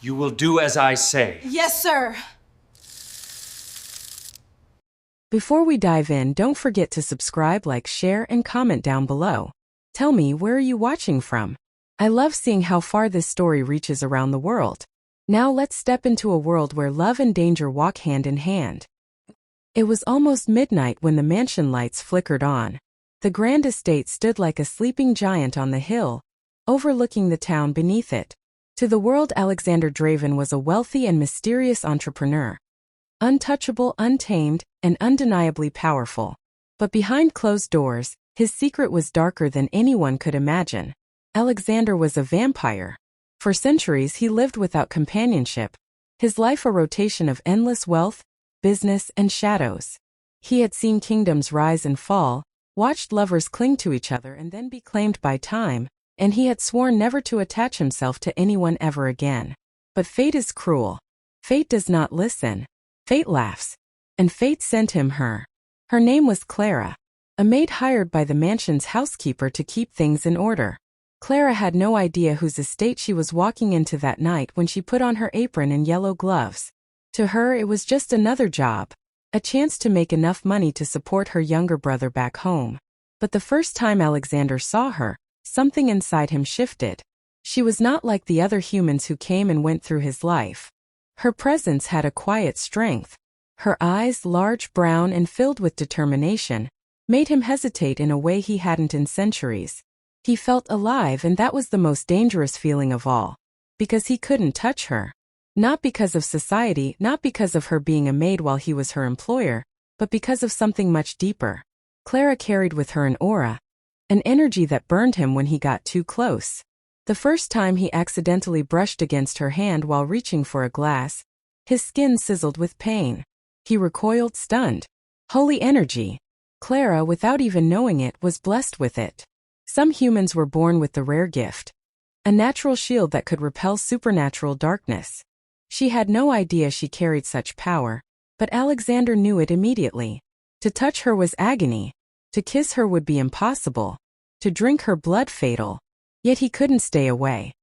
You will do as I say. Yes, sir. Before we dive in, don't forget to subscribe, like, share, and comment down below. Tell me, where are you watching from? I love seeing how far this story reaches around the world. Now let's step into a world where love and danger walk hand in hand. It was almost midnight when the mansion lights flickered on. The grand estate stood like a sleeping giant on the hill, overlooking the town beneath it. To the world, Alexander Draven was a wealthy and mysterious entrepreneur. Untouchable, untamed, and undeniably powerful. But behind closed doors, his secret was darker than anyone could imagine. Alexander was a vampire. For centuries he lived without companionship, his life a rotation of endless wealth, business, and shadows. He had seen kingdoms rise and fall, watched lovers cling to each other and then be claimed by time, and he had sworn never to attach himself to anyone ever again. But fate is cruel. Fate does not listen. Fate laughs. And fate sent him her. Her name was Clara, a maid hired by the mansion's housekeeper to keep things in order. Clara had no idea whose estate she was walking into that night when she put on her apron and yellow gloves. To her it was just another job, a chance to make enough money to support her younger brother back home. But the first time Alexander saw her, something inside him shifted. She was not like the other humans who came and went through his life. Her presence had a quiet strength. Her eyes, large, brown, and filled with determination, made him hesitate in a way he hadn't in centuries. He felt alive, and that was the most dangerous feeling of all. Because he couldn't touch her. Not because of society, not because of her being a maid while he was her employer, but because of something much deeper. Clara carried with her an aura, an energy that burned him when he got too close. The first time he accidentally brushed against her hand while reaching for a glass, his skin sizzled with pain. He recoiled, stunned. Holy energy. Clara, without even knowing it, was blessed with it. Some humans were born with the rare gift. A natural shield that could repel supernatural darkness. She had no idea she carried such power, but Alexander knew it immediately. To touch her was agony. To kiss her would be impossible. To drink her blood fatal. Yet he couldn't stay away.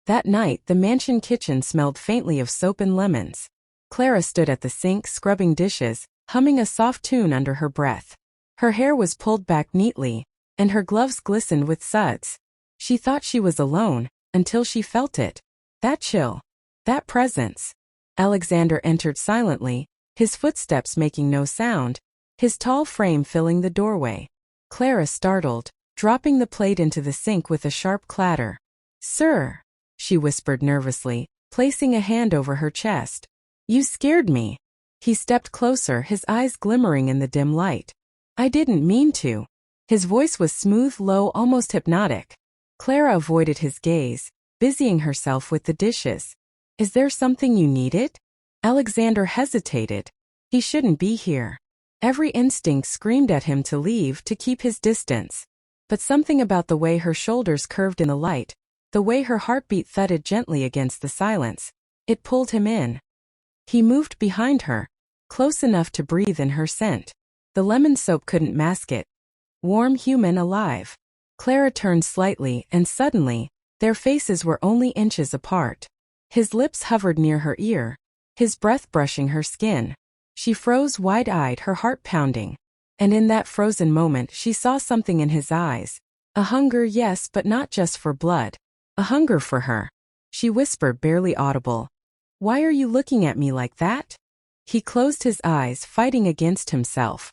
That night, the mansion kitchen smelled faintly of soap and lemons. Clara stood at the sink, scrubbing dishes, humming a soft tune under her breath. Her hair was pulled back neatly, and her gloves glistened with suds. She thought she was alone, until she felt it. That chill. That presence. Alexander entered silently, his footsteps making no sound, his tall frame filling the doorway. Clara startled, dropping the plate into the sink with a sharp clatter. "Sir," she whispered nervously, placing a hand over her chest. "You scared me." He stepped closer, his eyes glimmering in the dim light. "I didn't mean to." His voice was smooth, low, almost hypnotic. Clara avoided his gaze, busying herself with the dishes. "Is there something you needed?" Alexander hesitated. He shouldn't be here. Every instinct screamed at him to leave, to keep his distance. But something about the way her shoulders curved in the light, the way her heartbeat thudded gently against the silence, it pulled him in. He moved behind her, close enough to breathe in her scent. The lemon soap couldn't mask it. Warm, human, alive. Clara turned slightly, and suddenly, their faces were only inches apart. His lips hovered near her ear, his breath brushing her skin. She froze wide-eyed, her heart pounding. And in that frozen moment she saw something in his eyes. A hunger, yes, but not just for blood. A hunger for her. She whispered, barely audible. "Why are you looking at me like that?" He closed his eyes, fighting against himself.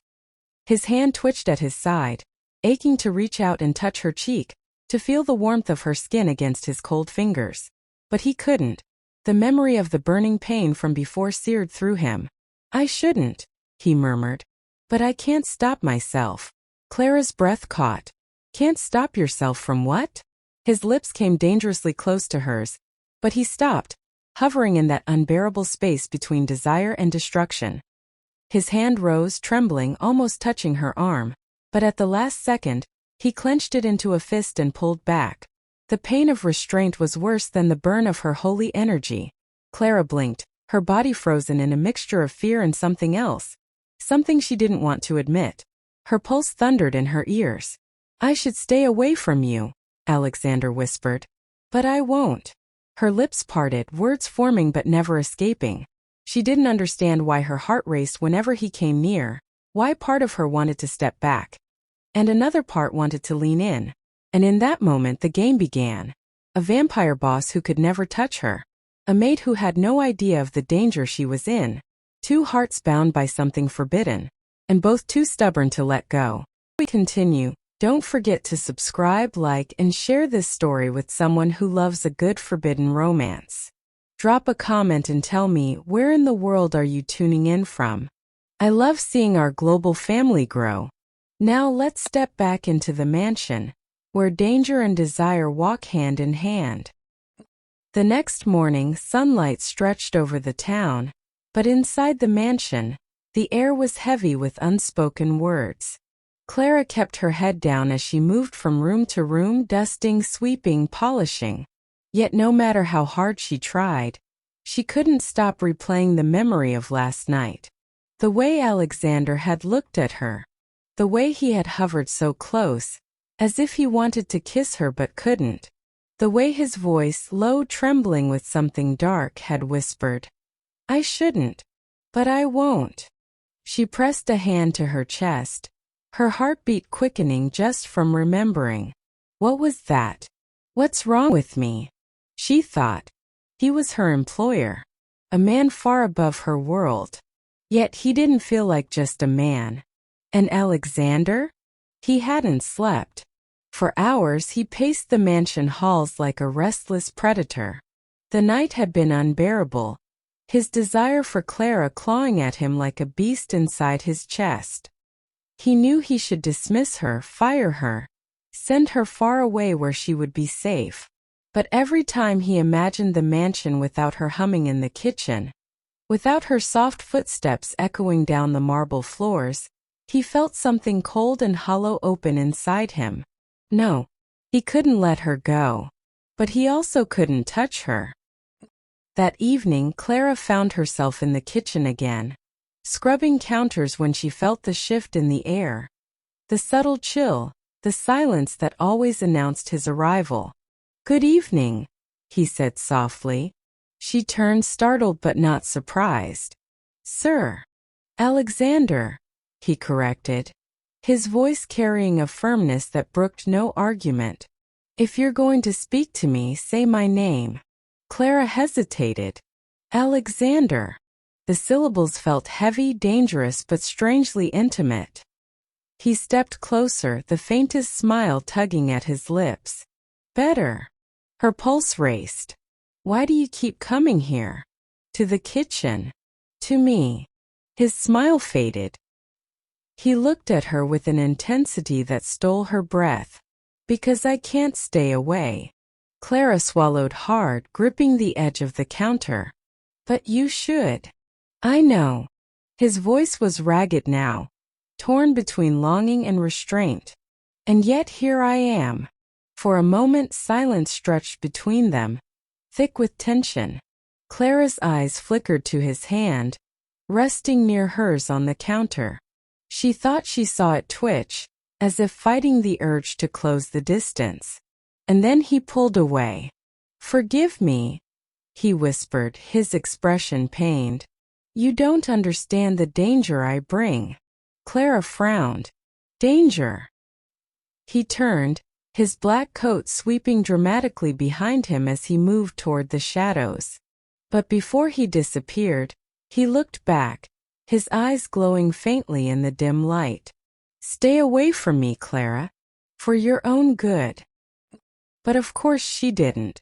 His hand twitched at his side, aching to reach out and touch her cheek, to feel the warmth of her skin against his cold fingers. But he couldn't. The memory of the burning pain from before seared through him. "I shouldn't," he murmured. "But I can't stop myself." Clara's breath caught. "Can't stop yourself from what?" His lips came dangerously close to hers, but he stopped, hovering in that unbearable space between desire and destruction. His hand rose, trembling, almost touching her arm, but at the last second, he clenched it into a fist and pulled back. The pain of restraint was worse than the burn of her holy energy. Clara blinked, her body frozen in a mixture of fear and something else. Something she didn't want to admit. Her pulse thundered in her ears. "I should stay away from you," Alexander whispered. "But I won't." Her lips parted, words forming but never escaping. She didn't understand why her heart raced whenever he came near, why part of her wanted to step back, and another part wanted to lean in. And in that moment the game began. A vampire boss who could never touch her. A maid who had no idea of the danger she was in. Two hearts bound by something forbidden, and both too stubborn to let go. We continue. Don't forget to subscribe, like, and share this story with someone who loves a good forbidden romance. Drop a comment and tell me, where in the world are you tuning in from? I love seeing our global family grow. Now let's step back into the mansion, where danger and desire walk hand in hand. The next morning, sunlight stretched over the town, but inside the mansion, the air was heavy with unspoken words. Clara kept her head down as she moved from room to room, dusting, sweeping, polishing. Yet no matter how hard she tried, she couldn't stop replaying the memory of last night. The way Alexander had looked at her. The way he had hovered so close, as if he wanted to kiss her but couldn't. The way his voice, low, trembling with something dark, had whispered, "I shouldn't, but I won't." She pressed a hand to her chest, her heartbeat quickening just from remembering. What was that? What's wrong with me? She thought. He was her employer, a man far above her world. Yet he didn't feel like just a man. And Alexander? He hadn't slept. For hours he paced the mansion halls like a restless predator. The night had been unbearable, his desire for Clara clawing at him like a beast inside his chest. He knew he should dismiss her, fire her, send her far away where she would be safe. But every time he imagined the mansion without her humming in the kitchen, without her soft footsteps echoing down the marble floors, he felt something cold and hollow open inside him. No, he couldn't let her go. But he also couldn't touch her. That evening, Clara found herself in the kitchen again, scrubbing counters when she felt the shift in the air. The subtle chill, the silence that always announced his arrival. "Good evening," he said softly. She turned, startled but not surprised. "Sir." "Alexander," he corrected, his voice carrying a firmness that brooked no argument. "If you're going to speak to me, say my name." Clara hesitated. "Alexander." The syllables felt heavy, dangerous, but strangely intimate. He stepped closer, the faintest smile tugging at his lips. "Better." Her pulse raced. "Why do you keep coming here?" "To the kitchen." "To me." His smile faded. He looked at her with an intensity that stole her breath. "Because I can't stay away." Clara swallowed hard, gripping the edge of the counter. "But you should." "I know." His voice was ragged now, torn between longing and restraint. "And yet here I am." For a moment silence stretched between them, thick with tension. Clara's eyes flickered to his hand, resting near hers on the counter. She thought she saw it twitch, as if fighting the urge to close the distance. And then he pulled away. "Forgive me," he whispered, his expression pained. "You don't understand the danger I bring." Clara frowned. "Danger?" He turned, his black coat sweeping dramatically behind him as he moved toward the shadows. But before he disappeared, he looked back, his eyes glowing faintly in the dim light. "Stay away from me, Clara. For your own good." But of course she didn't.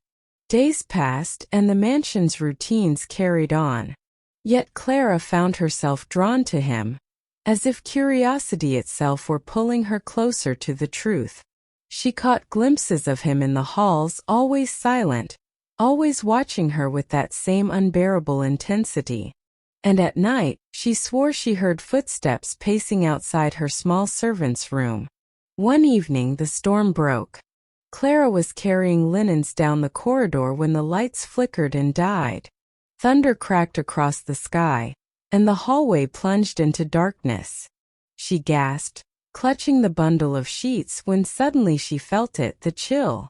Days passed and the mansion's routines carried on. Yet Clara found herself drawn to him, as if curiosity itself were pulling her closer to the truth. She caught glimpses of him in the halls, always silent, always watching her with that same unbearable intensity. And at night, she swore she heard footsteps pacing outside her small servant's room. One evening the storm broke. Clara was carrying linens down the corridor when the lights flickered and died. Thunder cracked across the sky, and the hallway plunged into darkness. She gasped, clutching the bundle of sheets when suddenly she felt it, the chill.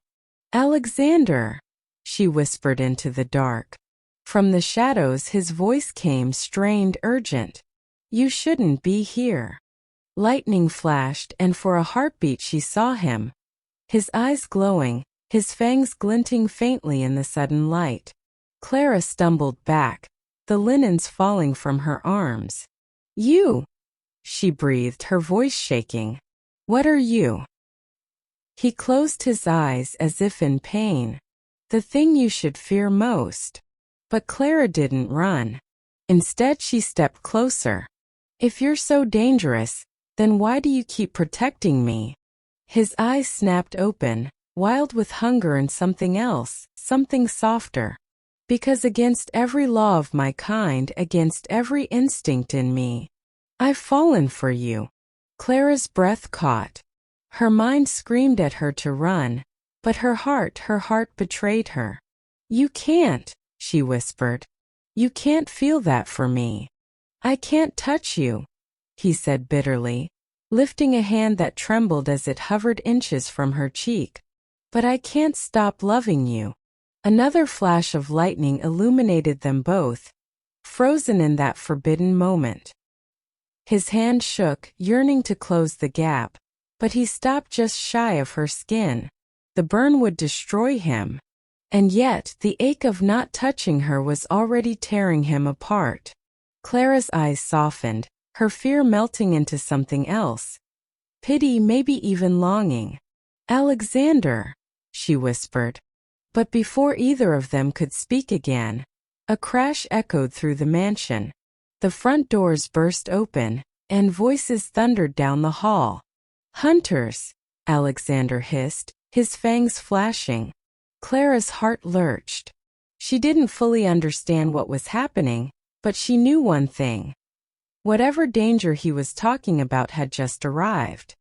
"Alexander!" she whispered into the dark. From the shadows his voice came strained, urgent. You shouldn't be here. Lightning flashed, and for a heartbeat she saw him. His eyes glowing, his fangs glinting faintly in the sudden light. Clara stumbled back, the linens falling from her arms. You! She breathed, her voice shaking. What are you? He closed his eyes as if in pain. The thing you should fear most. But Clara didn't run. Instead she stepped closer. If you're so dangerous, then why do you keep protecting me? His eyes snapped open, wild with hunger and something else, something softer. Because against every law of my kind, against every instinct in me, I've fallen for you. Clara's breath caught. Her mind screamed at her to run, but her heart betrayed her. You can't, she whispered. You can't feel that for me. I can't touch you, he said bitterly, lifting a hand that trembled as it hovered inches from her cheek. But I can't stop loving you. Another flash of lightning illuminated them both, frozen in that forbidden moment. His hand shook, yearning to close the gap, but he stopped just shy of her skin. The burn would destroy him. And yet, the ache of not touching her was already tearing him apart. Clara's eyes softened, her fear melting into something else. Pity, maybe even longing. Alexander, she whispered. But before either of them could speak again, a crash echoed through the mansion. The front doors burst open, and voices thundered down the hall. Hunters, Alexander hissed, his fangs flashing. Clara's heart lurched. She didn't fully understand what was happening, but she knew one thing. Whatever danger he was talking about had just arrived.